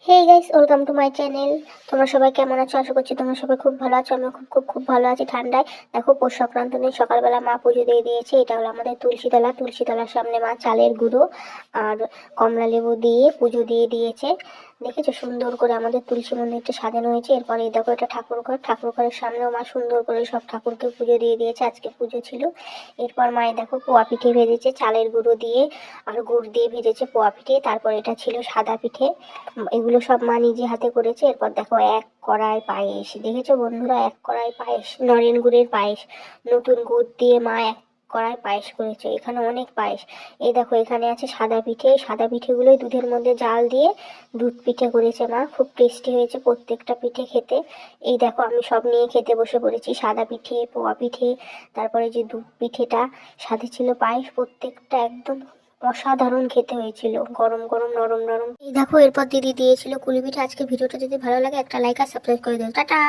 Hey guys, welcome to my channel. তোমরা সবাই কেমন আছো? আশা করছি তোমরা সবাই খুব ভালো আছো। আমি খুব খুব খুব ভালো আছি ঠান্ডায়। দেখো, পৌষ সংক্রান্ত দিন সকালবেলা মা পুজো দিয়ে দিয়েছে। এটা হলো আমাদের তুলসীতলা। তুলসীতলার সামনে মা চালের গুঁড়ো আর কমলা লেবু দিয়ে পুজো দিয়ে দিয়েছে। দেখেছো সুন্দর করে আমাদের তুলসী মন্দিরটা সাজানো হয়েছে। এরপরে এই দেখো, এটা ঠাকুর ঘর। ঠাকুর ঘরের সামনেও মা সুন্দর করে সব ঠাকুরকে পুজো দিয়ে দিয়েছে। আজকে পুজো ছিল। এরপর মায়ে দেখো পোয়া পিঠে ভেজেছে চালের গুঁড়ো দিয়ে আর গুড় দিয়ে ভেজেছে পোয়া পিঠে। তারপর এটা ছিল সাদা পিঠে। এগুলো সব মা নিজে হাতে করেছে। এরপর দেখো, এক কড়াই পায়েস। দেখেছো বন্ধুরা, এক কড়াই পায়েস, নরেন গুড়ের পায়েস। নতুন গুড় দিয়ে মা এক কড়াই পায়েস করেছে। এখানে অনেক পায়েস। এই দেখো, এখানে আছে সাদা পিঠে। সাদা পিঠেগুলোই দুধের মধ্যে জাল দিয়ে দুধ পিঠে করেছে মা। খুব টেস্টি হয়েছে প্রত্যেকটা পিঠে খেতে। এই দেখো, আমি সব নিয়ে খেতে বসে পড়েছি। সাদা পিঠে, পোয়া পিঠে, তারপরে যে দুধ পিঠেটা, সাথে ছিল পায়েস। প্রত্যেকটা একদম অসাধারণ খেতে হয়েছিল, গরম গরম নরম নরম। এই দেখো, এরপর দিদি দিয়েছিল কুলি পিঠে। আজকে ভিডিওটা যদি ভালো লাগে একটা লাইক আর সাবস্ক্রাইব করে দিও। টাটা।